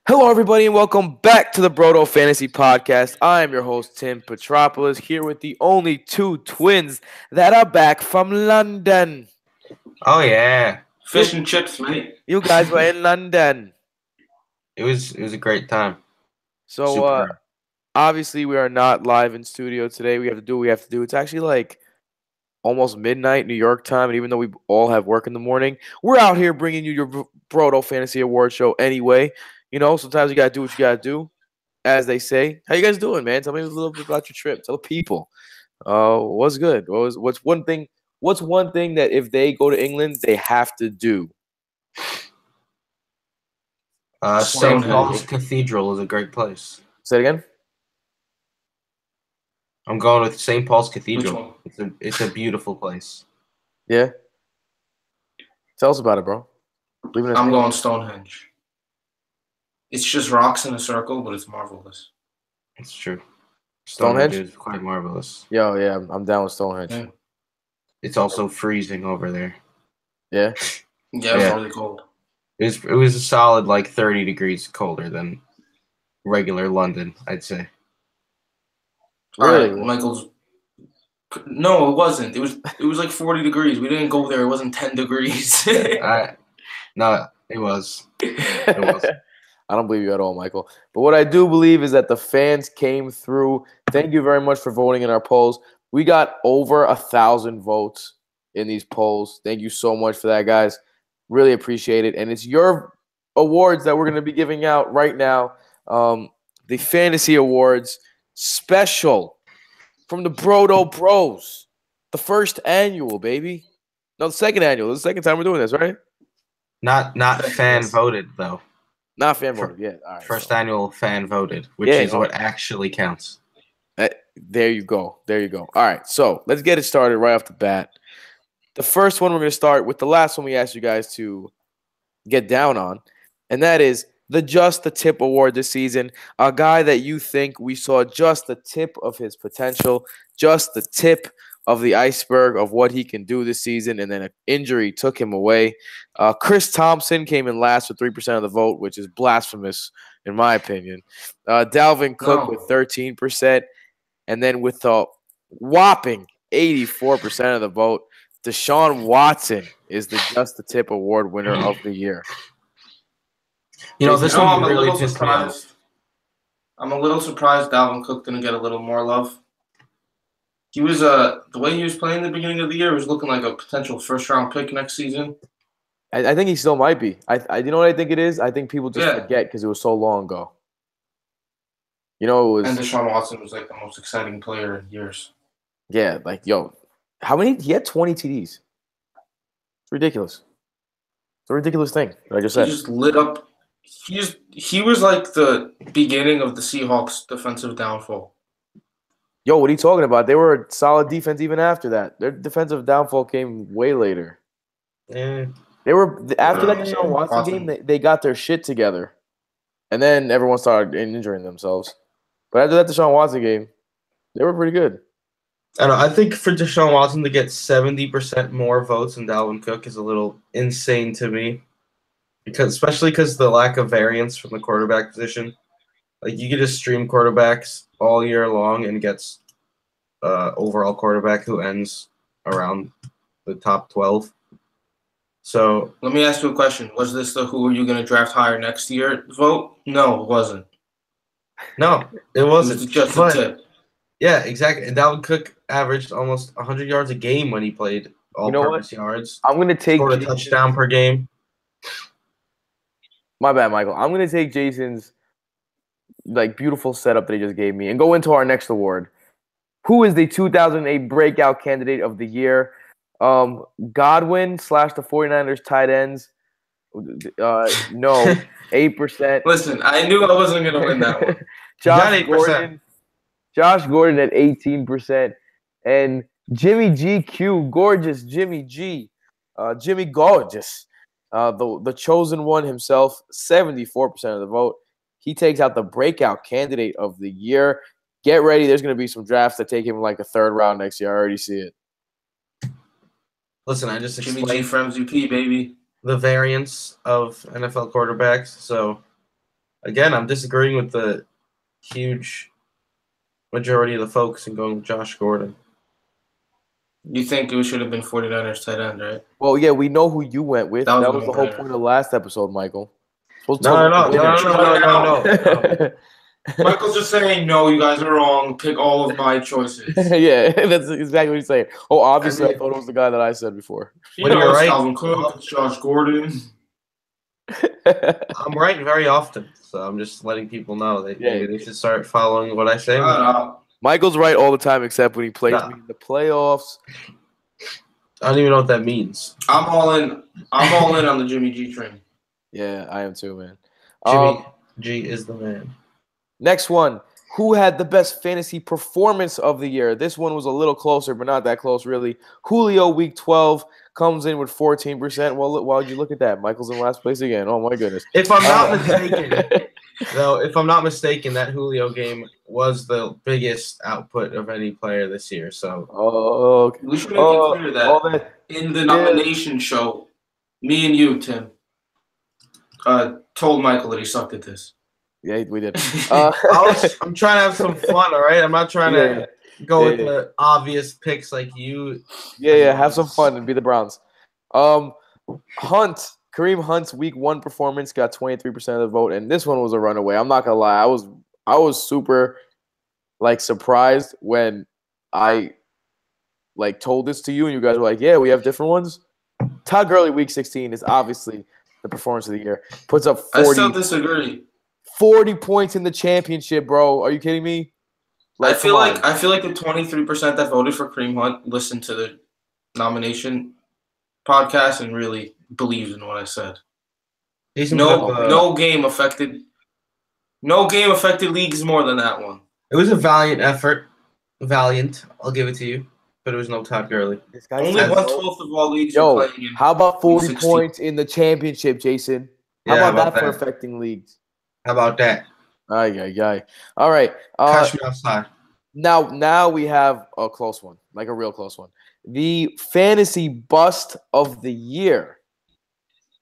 Hello, everybody, and welcome back to the Broto Fantasy Podcast. I am your host, Tim Petropolis, here with the only two twins that are back from London. Oh yeah, Fish and chips, mate. You guys were in London. it was a great time. So, Super. obviously, we are not live in studio today. We have to do what we have to do. It's actually like almost midnight New York time, and even though we all have work in the morning, we're out here bringing you your Broto Fantasy Award show anyway. You know, sometimes you got to do what you got to do, as they say. How you guys doing, man? Tell me a little bit about your trip. Tell the people. What's good? What's one thing? What's one thing that if they go to England, they have to do? St. Stonehenge. Paul's Cathedral is a great place. Say it again. I'm going with St. Paul's Which Cathedral. one? It's a beautiful place. Yeah. Tell us about it, bro. Leaving us. I'm going Stonehenge. It's just rocks in a circle, but it's marvelous. It's true. Stonehenge? is quite marvelous. Yo, yeah, I'm down with Stonehenge. Yeah. It's also freezing over there. Yeah. Yeah, it's Yeah. really cold. It was a solid like 30 degrees colder than regular London, I'd say. Really? All right, Michael's. No, it wasn't. It was like 40 degrees. We didn't go there. It wasn't 10 degrees. No, it was. was. I don't believe you at all, Michael. But what I do believe is that the fans came through. Thank you very much for voting in our polls. We got over 1,000 votes in these polls. Thank you so much for that, guys. Really appreciate it. And it's your awards that we're going to be giving out right now. The Fantasy Awards special from the Broto Bros. The first annual, baby. No, the second annual. This is the second time we're doing this, right? Not fan voted though. Not fan voted. Yeah. All right. First so- annual fan voted, which Yeah, is no. what actually counts. There you go. There you go. All right. So let's get it started right off the bat. The first one we're going to start with the last one we asked you guys to get down on, and that is the Just the Tip Award this season. A guy that you think we saw just the tip of his potential, just the tip of the iceberg of what he can do this season, and then an injury took him away. Chris Thompson came in last with 3% of the vote, which is blasphemous in my opinion. Dalvin Cook No. with 13%. And then with a whopping 84% of the vote, Deshaun Watson is the Just the Tip Award winner of the year. You know, this You know, one I'm a really little pissed me off. surprised. I'm a little surprised Dalvin Cook didn't get a little more love. He was the way he was playing at the beginning of the year was looking like a potential first-round pick next season. I think he still might be. You know what I think it is? I think people just Yeah. forget because it was so long ago. You know, it And was, Deshaun Watson was like the most exciting player in years. yeah, like, yo, how many? He had 20 TDs. It's ridiculous. It's a ridiculous thing that I just He said. just lit up. He was like the beginning of the Seahawks' defensive downfall. Yo, what are you talking about? They were a solid defense even after that. Their defensive downfall came way later. Eh, They were after that Yeah. Deshaun Watson Watson. game. They got their shit together, and then everyone started injuring themselves. But after that Deshaun Watson game, they were pretty good. I don't know. I think for Deshaun Watson to get 70% more votes than Dalvin Cook is a little insane to me, especially because the lack of variance from the quarterback position. Like you could just stream quarterbacks all year long and gets overall quarterback who ends around the top 12. So Let me ask you a question. Was this the who are you going to draft higher next year vote? No, it wasn't. no, it It wasn't. was just a But- tip. Yeah, exactly. And Dalvin Cook averaged almost 100 yards a game when he played all-purpose yards. I'm gonna take Scored a touchdown per game. My bad, Michael. I'm gonna take Jason's like beautiful setup that he just gave me and go into our next award. Who is the 2008 breakout candidate of the year? Godwin / the 49ers tight ends. No, 8%. Listen, I knew I wasn't going to win that one. got Josh 8%. Gordon. Josh Gordon at 18%. And Jimmy GQ, gorgeous Jimmy G. Jimmy Gorgeous. The chosen one himself, 74% of the vote. He takes out the breakout candidate of the year. Get ready. There's going to be some drafts that take him like a third round next year. I already see it. Listen, I just Jimmy explained G for MVP, baby. the variance of NFL quarterbacks. So Again, I'm disagreeing with the huge majority of the folks and going with Josh Gordon. You think it should have been 49ers tight end, right? Well, yeah, we know who you went with. That was That a was the whole no-brainer. point of last episode, Michael. Supposed to No, talk no, about no, the no, winner. no, no, no, no, no. Michael's just saying, no, you guys are wrong. Pick all of my choices. Yeah, that's exactly what he's saying. Oh, obviously, I mean- thought it was the guy that I said before. You When know, you're it's right- Dalvin Cook, it's Josh Gordon. I'm right very often, so I'm just letting people know that Yeah. maybe they should start following what I say. Shut up. Michael's right all the time, except when he plays Nah. me in the playoffs. I don't even know what that means. I'm all in. I'm all in on the Jimmy G train. Yeah, I am too, man. Jimmy G is the man. Next one. Who had the best fantasy performance of the year? This one was a little closer, but not that close, really. Julio, week 12, comes in with 14%. Well, why'd you look at that? Michael's in last place again. Oh, my goodness. If I'm not mistaken, though, if I'm not mistaken, that Julio game was the biggest output of any player this year. So Oh, okay. We should make it clear all that that. in the nomination show, me and you, Tim, told Michael that he sucked at this. Yeah, we did. I'm trying to have some fun, all right? I'm not trying to go with Yeah. the obvious picks like you. Yeah, have some fun and be the Browns. Kareem Hunt's week 1 performance got 23% of the vote, and this one was a runaway. I'm not gonna lie, I was super surprised when I told this to you, and you guys were like, "Yeah, we have different ones." Todd Gurley, week 16, is obviously the performance of the year. Puts up I still disagree. 40 points in the championship, bro. Are you kidding me? I feel like the 23% that voted for Kareem Hunt listened to the nomination podcast and really believed in what I said. No game affected leagues more than that one. It was a valiant effort. Valiant, I'll give it to you. But it was no Todd Gurley. Only 1/12 of all leagues are playing in. How about 40 16. points in the championship, Jason? How about that for affecting leagues? How about that? Ay. All right. Catch me outside. Now we have a close one, like a real close one. The fantasy bust of the year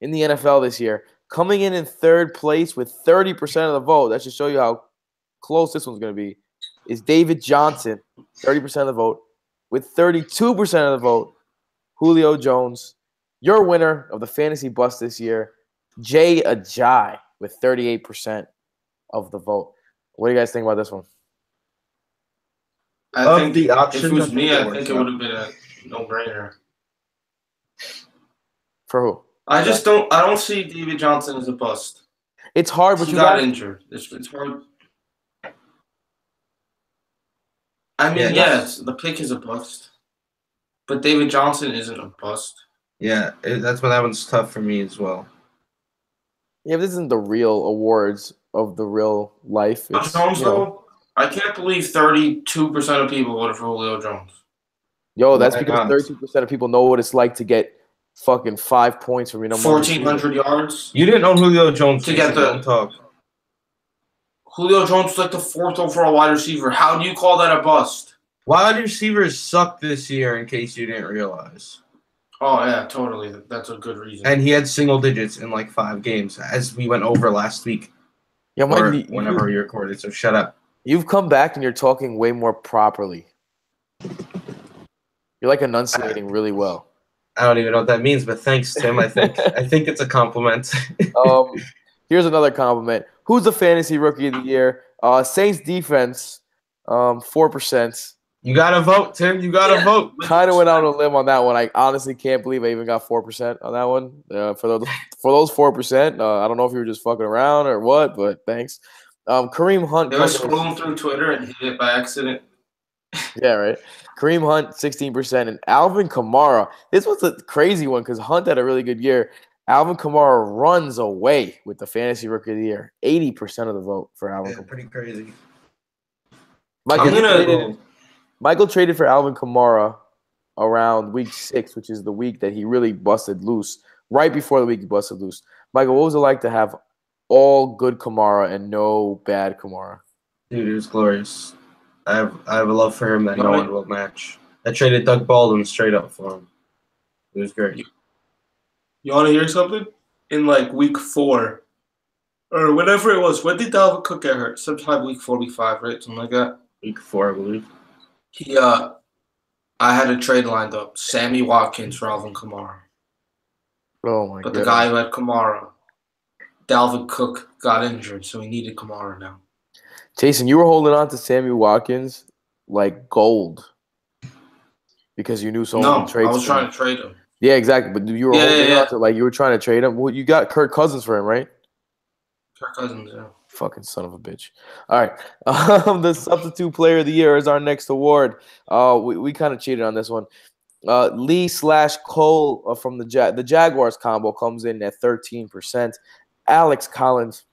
in the NFL this year, coming in third place with 30% of the vote. That should show you how close this one's going to be. Is David Johnson, 30% of the vote, with 32% of the vote. Julio Jones, your winner of the fantasy bust this year, Jay Ajayi, with 38% of the vote. What do you guys think about this one? I think if it was me, I think it would have been a no-brainer. For who? I don't see David Johnson as a bust. It's hard, but he you got injured. It's hard. I mean, yes, the pick is a bust, but David Johnson isn't a bust. Yeah, that's why that one's tough for me as well. Yeah, this isn't the real awards of the real life. Jones, though, I can't believe 32% of people voted for Julio Jones. Yo, that's because 32% of people know what it's like to get fucking 5 points from your number 1,400 yards. You didn't own Julio Jones to get the talk. Julio Jones was like the 4th overall wide receiver. How do you call that a bust? Wide receivers sucked this year, in case you didn't realize. Oh, yeah, totally. That's a good reason. And he had single digits in 5 games, as we went over last week. Yeah, whenever you recorded, so shut up. You've come back and you're talking way more properly. You're enunciating really well. I don't even know what that means, but thanks, Tim. I think it's a compliment. Here's another compliment. Who's the fantasy rookie of the year? Saints defense, 4%. You gotta vote, Tim. You gotta vote. Kind of went out on a limb on that one. I honestly can't believe I even got 4% on that one. For those 4%, I don't know if you were just fucking around or what, but thanks. Kareem Hunt. They were scrolling through Twitter and hit it by accident. Yeah, right. Kareem Hunt, 16%. And Alvin Kamara. This was a crazy one because Hunt had a really good year. Alvin Kamara runs away with the fantasy rookie of the year. 80% of the vote for Alvin Kamara. Pretty crazy. Michael traded for Alvin Kamara around week 6, which is the week that he really busted loose. Right before the week he busted loose. Michael, what was it like to have all good Kamara and no bad Kamara? Dude, it was glorious. I have a love for him that no one will match. I traded Doug Baldwin straight up for him. It was great. You want to hear something? In week 4, or whatever it was. When did Dalvin Cook get hurt? Sometime week 4, week 5, right? Something like that. Week 4, I believe. I had a trade lined up: Sammy Watkins for Alvin Kamara. Oh my god! But the guy who had Kamara, Dalvin Cook, got injured, so he needed Kamara now. Jason, you were holding on to Sammy Watkins like gold because you knew someone would trade. I was trying to trade him. Yeah, exactly. But you were holding on to like you were trying to trade him. Well, you got Kirk Cousins for him, right? Kirk Cousins, yeah. Fucking son of a bitch. All right. The substitute player of the year is our next award. We kind of cheated on this one. Lee/Cole from the Jaguars combo comes in at 13%. Alex Collins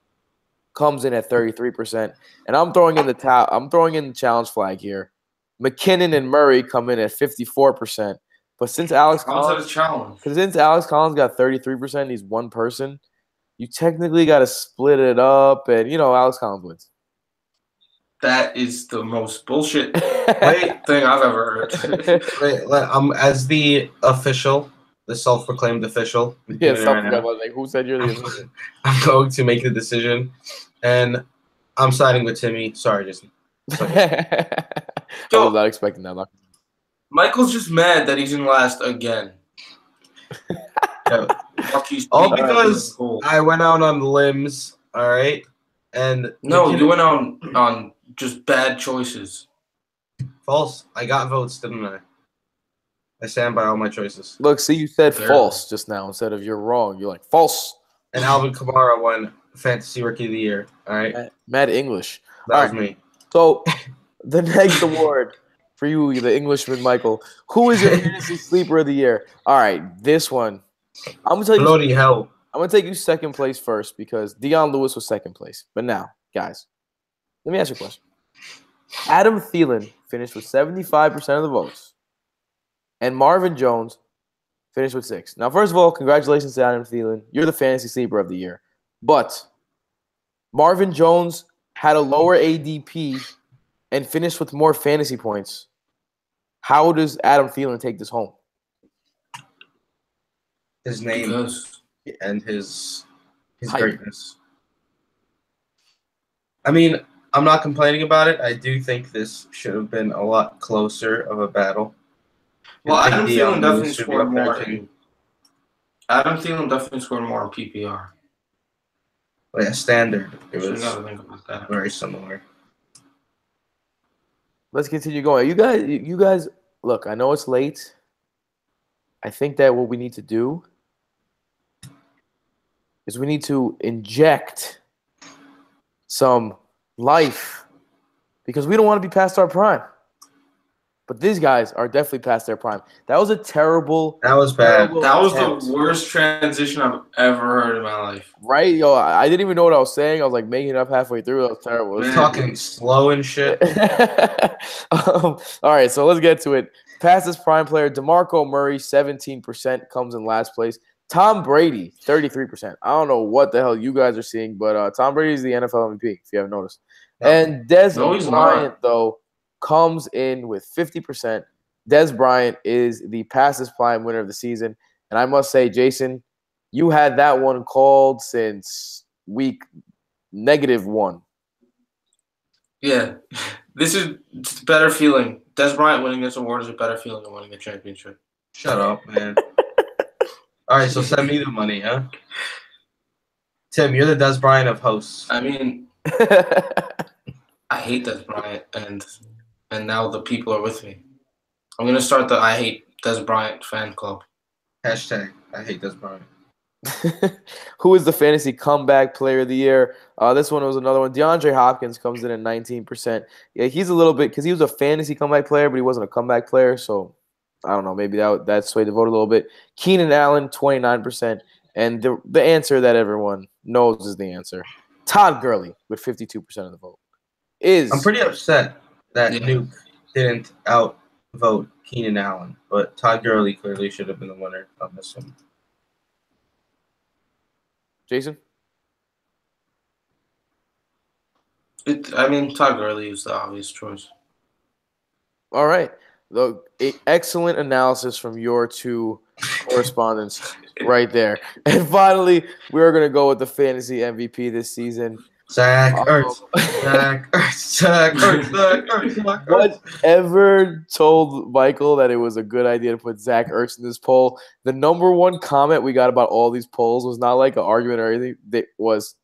comes in at 33%. And I'm throwing in the challenge flag here. McKinnon and Murray come in at 54%. But since Alex Collins got 33%, he's one person. You technically got to split it up, and Alex Collins wins. That is the most bullshit thing I've ever heard. As the official, the self-proclaimed official. Like, who said you're the official? I'm going to make the decision, and I'm siding with Timmy. Sorry, Jason. I was not expecting that. Michael's just mad that he's in last again. All because I went out on limbs, all right? And you went on just bad choices. False. I got votes, didn't I? I stand by all my choices. Look, see, you said false just now instead of you're wrong. You're like, false. And Alvin Kamara won Fantasy Rookie of the Year, all right? Mad English. That was me. So, the next award for you, the Englishman, Michael. Who is your fantasy sleeper of the year? All right, this one. I'm gonna tell you. Bloody hell! I'm gonna take you second place first because Deion Lewis was second place. But now, guys, let me ask you a question. Adam Thielen finished with 75% of the votes, and Marvin Jones finished with 6. Now, first of all, congratulations to Adam Thielen. You're the fantasy sleeper of the year. But Marvin Jones had a lower ADP and finished with more fantasy points. How does Adam Thielen take this home? His name and his greatness. I mean, I'm not complaining about it. I do think this should have been a lot closer of a battle. Well, Adam Thielen definitely scored more. Adam Thielen definitely scored more in PPR. Well, yeah, standard. It was think about that. Very similar. Let's continue going. You guys, look, I know it's late. I think that what we need to do is we need to inject some life because we don't want to be past our prime. But these guys are definitely past their prime. That was a terrible. That was bad. That was the worst transition I've ever heard in my life. Right, yo, I didn't even know what I was saying. I was like making it up halfway through. That was terrible. Was talking slow and shit. All right, so let's get to it. Past this prime player, DeMarco Murray, 17% comes in last place. Tom Brady, 33%. I don't know what the hell you guys are seeing, but Tom Brady is the NFL MVP, if you haven't noticed. No. And Dez Bryant, though, comes in with 50%. Dez Bryant is the past prime winner of the season. And I must say, Jason, you had that one called since week -1. Yeah. This is just a better feeling. Dez Bryant winning this award is a better feeling than winning a championship. Shut up, man. All right, so send me the money, huh? Tim, you're the Dez Bryant of hosts. I mean, I hate Dez Bryant, and now the people are with me. I'm going to start the I hate Dez Bryant fan club. Hashtag I hate Dez Bryant. Who is the fantasy comeback player of the year? This one was another one. DeAndre Hopkins comes in at 19%. Yeah, he's a little bit because he was a fantasy comeback player, but he wasn't a comeback player. So I don't know. Maybe that swayed the vote a little bit. Keenan Allen, 29%. And the answer that everyone knows is the answer. Todd Gurley with 52% of the vote. I'm pretty upset that Nuke didn't outvote Keenan Allen, but Todd Gurley clearly should have been the winner on this one. Jason? Todd Gurley is the obvious choice. All right. Excellent analysis from your two correspondents. right there. And finally, we're gonna go with the fantasy MVP this season. Zach Ertz. Zach Ertz. Zach Ertz. Zach Ertz. Zach Ertz. Whatever told Michael that it was a good idea to put Zach Ertz in this poll? The number one comment we got about all these polls was not like an argument or anything. It was,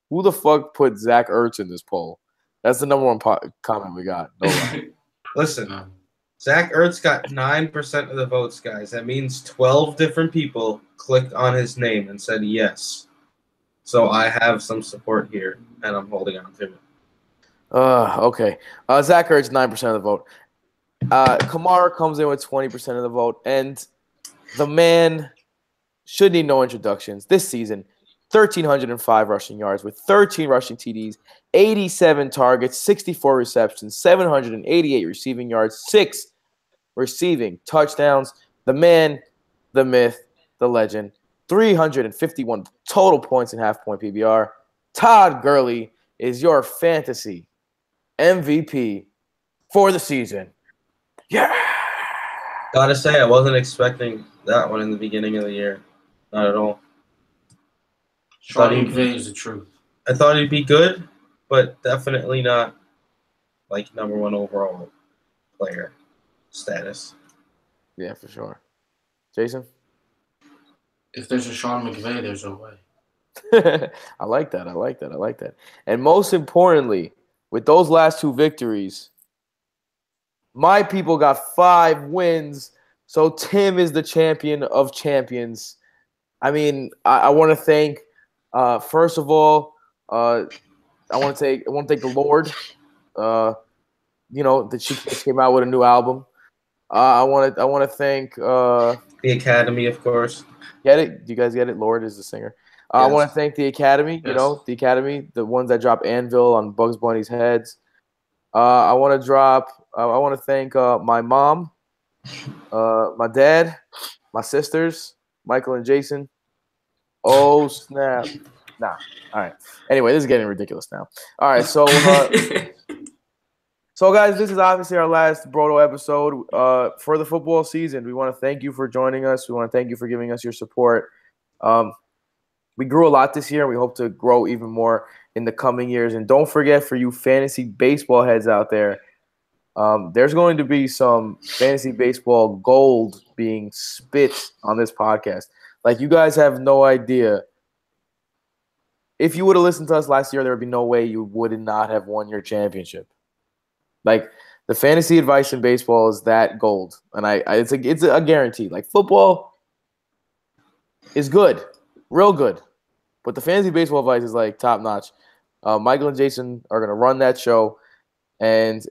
who the fuck put Zach Ertz in this poll? That's the number one comment we got. No lie. Listen, Zach Ertz got 9% of the votes, guys. That means 12 different people clicked on his name and said yes. So I have some support here, and I'm holding on to it. Okay. Zach Ertz, 9% of the vote. Kamara comes in with 20% of the vote, and the man should need no introductions. This season, 1,305 rushing yards with 13 rushing TDs, 87 targets, 64 receptions, 788 receiving yards, 6 receiving touchdowns. The man, the myth, the legend. 351 total points in half-point PBR. Todd Gurley is your fantasy MVP for the season. Yeah. Gotta say, I wasn't expecting that one in the beginning of the year. Not at all. Sean McVay is the truth. I thought he'd be good, but definitely not like number one overall player status. Yeah, for sure. Jason? If there's a Sean McVay, there's a way. I like that. And most importantly, with those last 2 victories, my people got 5 wins. So Tim is the champion of champions. I mean, I want to thank, first of all, I want to thank the Lord. That she came out with a new album. I want to thank the Academy, of course. Get it? Do you guys get it? Lord is the singer. Yes. I want to thank the Academy. Yes. The Academy, the ones that drop Anvil on Bugs Bunny's heads. I want to thank my mom, my dad, my sisters, Michael and Jason. Oh snap! Nah. All right. Anyway, this is getting ridiculous now. All right. So, so guys, this is obviously our last Broto episode for the football season. We want to thank you for joining us. We want to thank you for giving us your support. We grew a lot this year, and we hope to grow even more in the coming years. And don't forget, for you fantasy baseball heads out there, there's going to be some fantasy baseball gold being spit on this podcast. Like, you guys have no idea. If you would have listened to us last year, there would be no way you would not have won your championship. Like, the fantasy advice in baseball is that gold, and it's a guarantee. Like, football is good, real good, but the fantasy baseball advice is like top notch. Michael and Jason are gonna run that show, and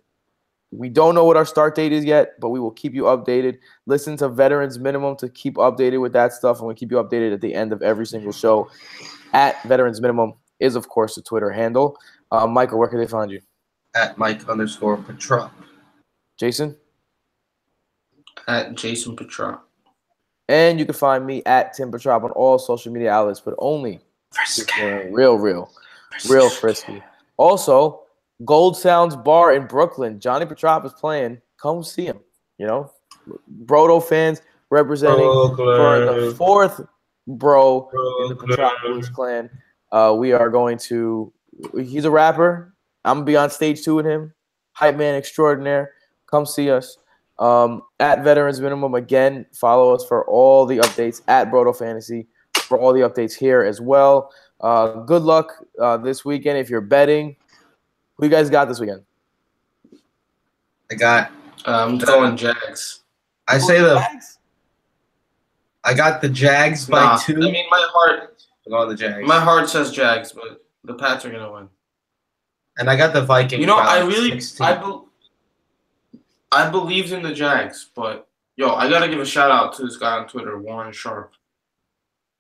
we don't know what our start date is yet, but we will keep you updated. Listen to Veterans Minimum to keep updated with that stuff, and we'll keep you updated at the end of every single show. At Veterans Minimum is, of course, the Twitter handle. Michael, where can they find you? At Mike_Petrop. Jason? At Jason Petrop. And you can find me at Tim Petrop on all social media outlets, but only real frisky. Also, Gold Sounds Bar in Brooklyn. Johnny Petrop is playing. Come see him. Broto fans representing for the 4th bro in the Petrop Blues clan. We are going to – he's a rapper. I'm going to be on stage 2 with him. Hype man extraordinaire. Come see us. At Veterans Minimum, again, follow us for all the updates at Broto Fantasy for all the updates here as well. Good luck this weekend if you're betting. Who you guys got this weekend? I'm going Jags. I got the Jags by 2. I mean, my heart. I'm going the Jags. My heart says Jags, but the Pats are gonna win. And I got the Vikings. I believed in the Jags, but I gotta give a shout out to this guy on Twitter, Warren Sharp.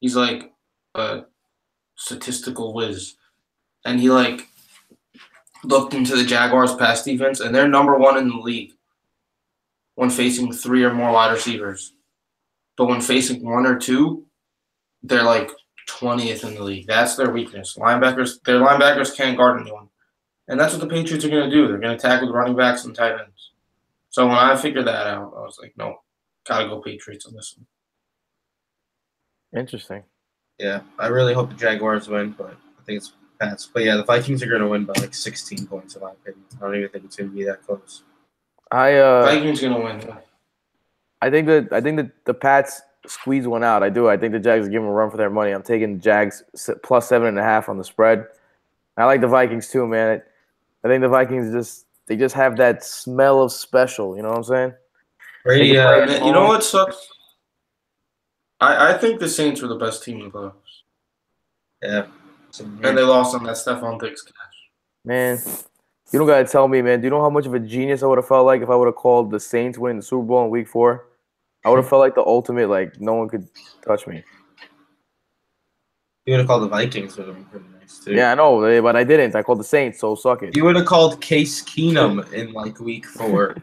He's like a statistical whiz, and he looked into the Jaguars' pass defense, and they're number 1 in the league when facing 3 or more wide receivers. But when facing 1 or 2, they're 20th in the league. That's their weakness. Their linebackers can't guard anyone. And that's what the Patriots are going to do. They're going to attack with running backs and tight ends. So when I figured that out, I was like, no, got to go Patriots on this one. Interesting. Yeah, I really hope the Jaguars win, but I think it's Pats. But yeah, the Vikings are going to win by like 16 points, in my opinion. I don't even think it's going to be that close. Vikings gonna win. I think that the Pats squeeze one out. I do. I think the Jags give them a run for their money. I'm taking the Jags plus 7.5 on the spread. I like the Vikings too, man. I think the Vikings just have that smell of special. You know what I'm saying? Brady, you know what sucks? I think the Saints were the best team in the playoffs. Yeah. And they lost on that Stephon Diggs catch. Man, you don't gotta tell me, man. Do you know how much of a genius I would have felt like if I would have called the Saints winning the Super Bowl in Week 4? I would have felt like the ultimate, like no one could touch me. You would have called the Vikings would have been pretty nice too. Yeah, I know, but I didn't. I called the Saints, so suck it. You would have called Case Keenum in like Week 4.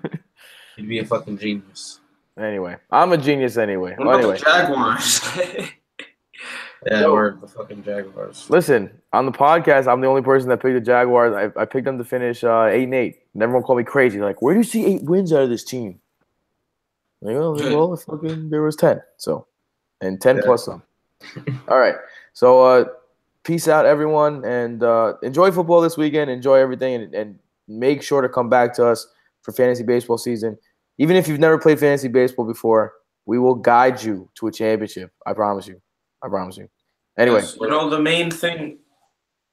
You'd be a fucking genius. Anyway, I'm a genius anyway. What about anyway. the Jaguars? Yeah, we're the fucking Jaguars. Listen, on the podcast, I'm the only person that picked the Jaguars. I picked them to finish 8-8. And everyone called me crazy. Like, where do you see 8 wins out of this team? Like, well, fucking there was 10. So, and 10 plus some. All right. So, peace out, everyone, and enjoy football this weekend. Enjoy everything, and make sure to come back to us for fantasy baseball season. Even if you've never played fantasy baseball before, we will guide you to a championship. I promise you. I promise you. Anyway. Yes, the main thing in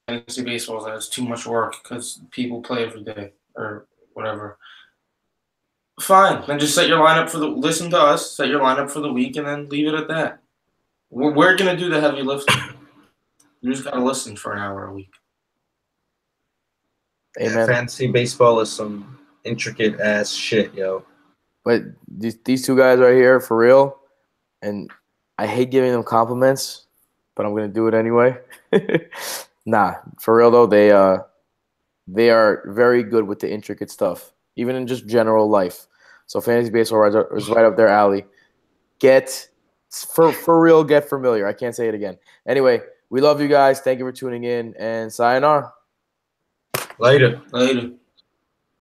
fantasy baseball is that it's too much work because people play every day or whatever. Fine. Then just set your lineup listen to us, set your lineup for the week, and then leave it at that. We're going to do the heavy lifting. You just got to listen for an hour a week. Amen. Yeah, fantasy baseball is some intricate ass shit, yo. But these two guys right here, for real, and I hate giving them compliments, but I'm gonna do it anyway. Nah, for real though, they are very good with the intricate stuff, even in just general life. So fantasy baseball is right up their alley. Get familiar. I can't say it again. Anyway, we love you guys. Thank you for tuning in, and sayonara. Later. Later.